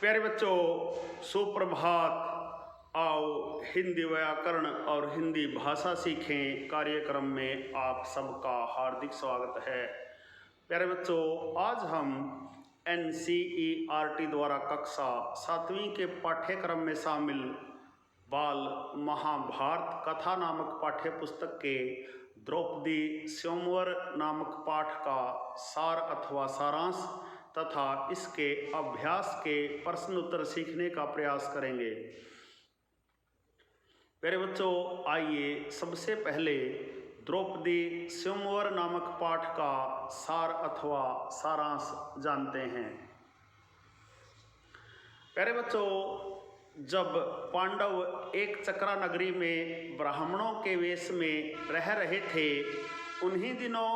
प्यारे बच्चों, सुप्रभात। आओ हिंदी व्याकरण और हिंदी भाषा सीखें कार्यक्रम में आप सबका हार्दिक स्वागत है। प्यारे बच्चों, आज हम NCERT द्वारा कक्षा 7वीं के पाठ्यक्रम में शामिल बाल महाभारत कथा नामक पाठ्य पुस्तक के द्रौपदी स्वयंवर नामक पाठ का सार अथवा सारांश तथा इसके अभ्यास के प्रश्न उत्तर सीखने का प्रयास करेंगे। प्यारे बच्चों, आइए सबसे पहले द्रौपदी स्वयंवर नामक पाठ का सार अथवा सारांश जानते हैं। प्यारे बच्चों, जब पांडव एक चक्रा नगरी में ब्राह्मणों के वेश में रह रहे थे, उन्हीं दिनों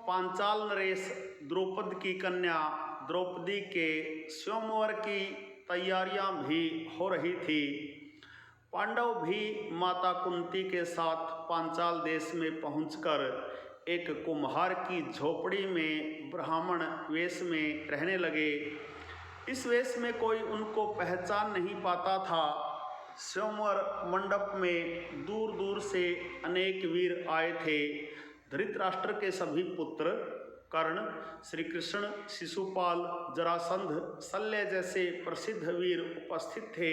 पांचाल नरेश द्रौपद की कन्या द्रौपदी के स्वयंवर की तैयारियां भी हो रही थी। पांडव भी माता कुंती के साथ पांचाल देश में पहुंचकर एक कुम्हार की झोपड़ी में ब्राह्मण वेश में रहने लगे। इस वेश में कोई उनको पहचान नहीं पाता था। स्वयंवर मंडप में दूर दूर से अनेक वीर आए थे। धृतराष्ट्र के सभी पुत्र कर्ण, श्री कृष्ण, शिशुपाल, जरासंध, शल्य जैसे प्रसिद्ध वीर उपस्थित थे।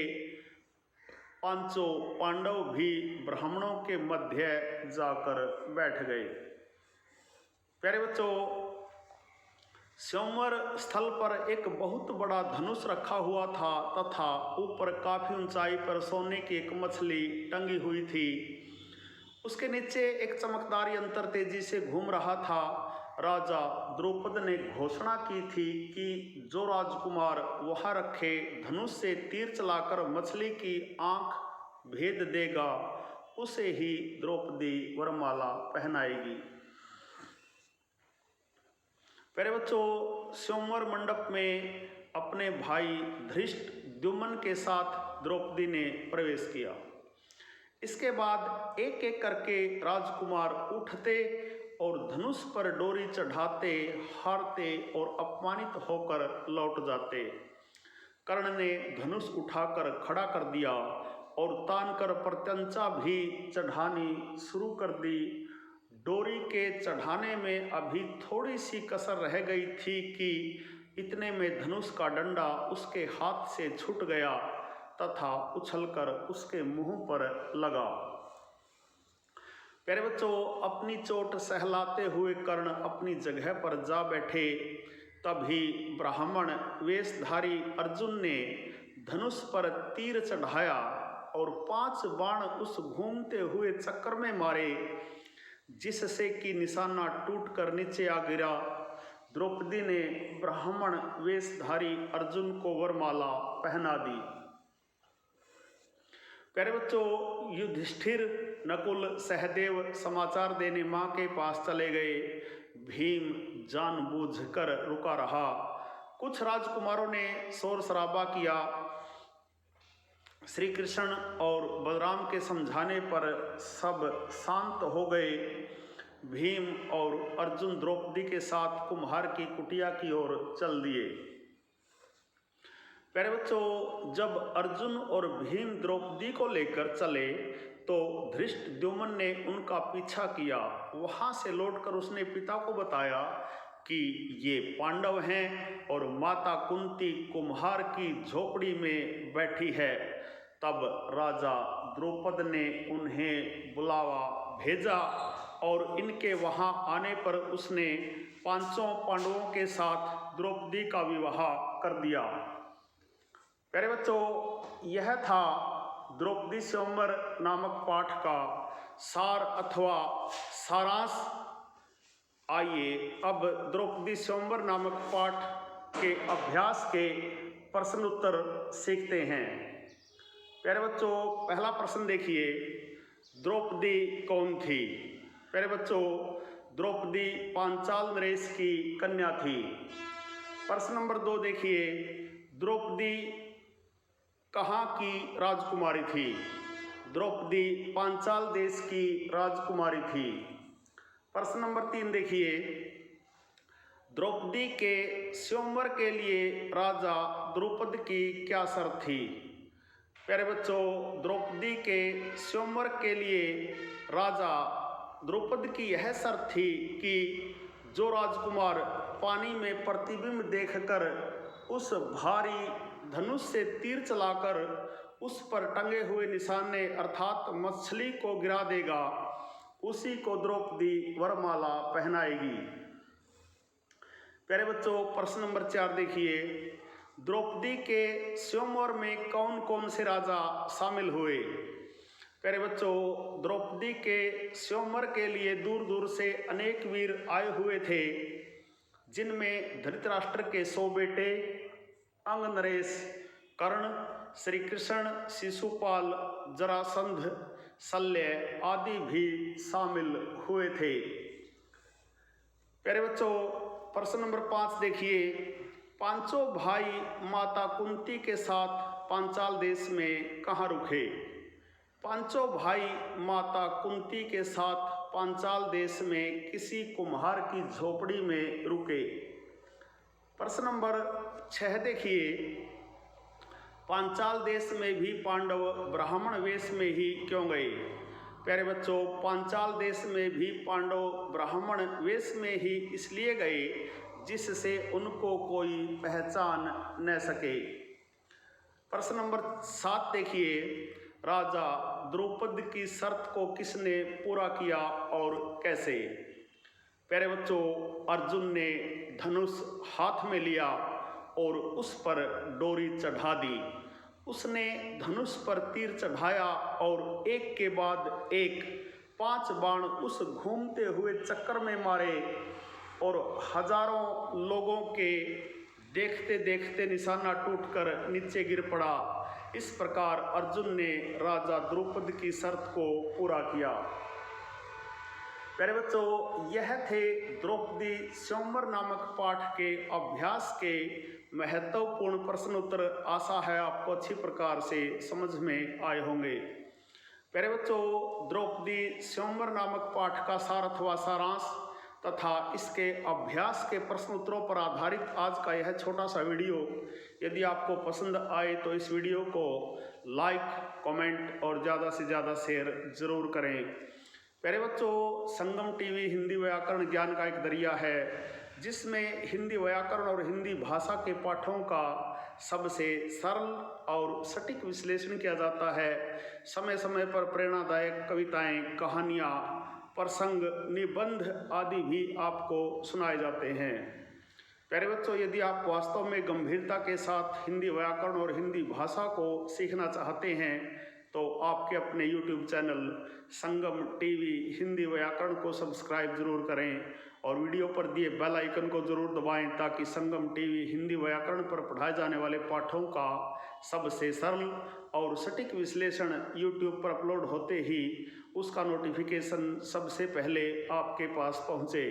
पांचों पांडव भी ब्राह्मणों के मध्य जाकर बैठ गए। प्यारे बच्चों, स्वयंवर स्थल पर एक बहुत बड़ा धनुष रखा हुआ था तथा ऊपर काफी ऊंचाई पर सोने की एक मछली टंगी हुई थी। उसके नीचे एक चमकदार यंत्र तेजी से घूम रहा था। राजा द्रौपद ने घोषणा की थी कि जो राजकुमार वहां रखे धनुष से तीर चलाकर मछली की आंख भेद देगा, उसे ही द्रौपदी वरमाला पहनाएगी। प्यारे बच्चों, स्वयंवर मंडप में अपने भाई धृष्टद्युम्न के साथ द्रौपदी ने प्रवेश किया। इसके बाद एक एक करके राजकुमार उठते और धनुष पर डोरी चढ़ाते, हारते और अपमानित होकर लौट जाते। कर्ण ने धनुष उठाकर खड़ा कर दिया और तानकर प्रत्यंचा भी चढ़ानी शुरू कर दी। डोरी के चढ़ाने में अभी थोड़ी सी कसर रह गई थी कि इतने में धनुष का डंडा उसके हाथ से छूट गया तथा उछलकर उसके मुंह पर लगा। प्यारे बच्चों, अपनी चोट सहलाते हुए कर्ण अपनी जगह पर जा बैठे। तभी ब्राह्मण वेशधारी अर्जुन ने धनुष पर तीर चढ़ाया और 5 बाण उस घूमते हुए चक्र में मारे, जिससे कि निशाना टूटकर नीचे आ गिरा। द्रौपदी ने ब्राह्मण वेशधारी अर्जुन को वरमाला पहना दी। प्यारे बच्चों, युधिष्ठिर, नकुल, सहदेव समाचार देने माँ के पास चले गए। भीम जानबूझकर रुका रहा। कुछ राजकुमारों ने शोर शराबा किया। श्री कृष्ण और बलराम के समझाने पर सब शांत हो गए। भीम और अर्जुन द्रौपदी के साथ कुम्हार की कुटिया की ओर चल दिए। प्यारे बच्चों, जब अर्जुन और भीम द्रौपदी को लेकर चले तो धृष्टद्युम्न ने उनका पीछा किया। वहां से लौटकर उसने पिता को बताया कि ये पांडव हैं और माता कुंती कुम्हार की झोपड़ी में बैठी है। तब राजा द्रौपद ने उन्हें बुलावा भेजा और इनके वहां आने पर उसने 5 पांडवों के साथ द्रौपदी का विवाह कर दिया। प्यारे बच्चों, यह था द्रौपदी स्वयंवर नामक पाठ का सार अथवा सारांश। आइए अब द्रौपदी स्वयंवर नामक पाठ के अभ्यास के प्रश्न उत्तर सीखते हैं। प्यारे बच्चों, पहला प्रश्न देखिए, द्रौपदी कौन थी? प्यारे बच्चों, द्रौपदी पांचाल नरेश की कन्या थी। प्रश्न नंबर 2 देखिए, द्रौपदी कहाँ की राजकुमारी थी? द्रौपदी पांचाल देश की राजकुमारी थी। प्रश्न नंबर 3 देखिए, द्रौपदी के स्वयंवर के लिए राजा द्रुपद की क्या शर्त थी? प्यारे बच्चों, द्रौपदी के स्वयंवर के लिए राजा द्रुपद की यह शर्त थी कि जो राजकुमार पानी में प्रतिबिंब देखकर उस भारी धनुष से तीर चलाकर उस पर टंगे हुए निशाने अर्थात मछली को गिरा देगा, उसी को द्रौपदी वरमाला पहनाएगी। प्यारे बच्चों, प्रश्न नंबर 4 देखिए, द्रौपदी के स्वयंवर में कौन कौन से राजा शामिल हुए? प्यारे बच्चों, द्रौपदी के स्वयंवर के लिए दूर दूर से अनेक वीर आए हुए थे, जिनमें धृतराष्ट्र के 100 बेटे, अंगनरेश, कर्ण, श्री कृष्ण, शिशुपाल, जरासंध, शल्य आदि भी शामिल हुए थे। प्यारे बच्चों, प्रश्न नंबर 5 देखिए, पांचों भाई माता कुंती के साथ पांचाल देश में कहाँ रुके? पांचों भाई माता कुंती के साथ पांचाल देश में किसी कुम्हार की झोपड़ी में रुके। प्रश्न नंबर 6 देखिए, पांचाल देश में भी पांडव ब्राह्मण वेश में ही क्यों गए? प्यारे बच्चों, पांचाल देश में भी पांडव ब्राह्मण वेश में ही इसलिए गए जिससे उनको कोई पहचान न सके। प्रश्न नंबर 7 देखिए, राजा द्रुपद की शर्त को किसने पूरा किया और कैसे? प्यारे बच्चों, अर्जुन ने धनुष हाथ में लिया और उस पर डोरी चढ़ा दी। उसने धनुष पर तीर चढ़ाया और एक के बाद एक 5 बाण उस घूमते हुए चक्कर में मारे और हजारों लोगों के देखते देखते निशाना टूटकर नीचे गिर पड़ा। इस प्रकार अर्जुन ने राजा द्रुपद की शर्त को पूरा किया। प्यारे बच्चों, यह थे द्रौपदी स्वयंवर नामक पाठ के अभ्यास के महत्वपूर्ण प्रश्न उत्तर। आशा है आपको अच्छी प्रकार से समझ में आए होंगे। प्यारे बच्चों, द्रौपदी स्वयंवर नामक पाठ का सार अथवा सारांश तथा इसके अभ्यास के प्रश्न उत्तरों पर आधारित आज का यह छोटा सा वीडियो यदि आपको पसंद आए तो इस वीडियो को लाइक, कमेंट और ज़्यादा से ज़्यादा शेयर ज़रूर करें। प्यारे बच्चों, संगम टीवी हिंदी व्याकरण ज्ञान का एक दरिया है जिसमें हिंदी व्याकरण और हिंदी भाषा के पाठों का सबसे सरल और सटीक विश्लेषण किया जाता है। समय समय पर प्रेरणादायक कविताएं, कहानियाँ, प्रसंग, निबंध आदि भी आपको सुनाए जाते हैं। प्यारे बच्चों, यदि आप वास्तव में गंभीरता के साथ हिंदी व्याकरण और हिंदी भाषा को सीखना चाहते हैं तो आपके अपने YouTube चैनल संगम टीवी हिंदी व्याकरण को सब्सक्राइब जरूर करें और वीडियो पर दिए बेल आइकन को जरूर दबाएं ताकि संगम टीवी हिंदी व्याकरण पर पढ़ाए जाने वाले पाठों का सबसे सरल और सटीक विश्लेषण YouTube पर अपलोड होते ही उसका नोटिफिकेशन सबसे पहले आपके पास पहुंचे।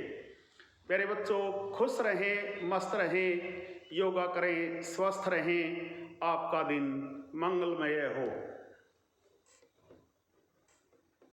प्यारे बच्चों, खुश रहें, मस्त रहें, योगा करें, स्वस्थ रहें, आपका दिन मंगलमय हो।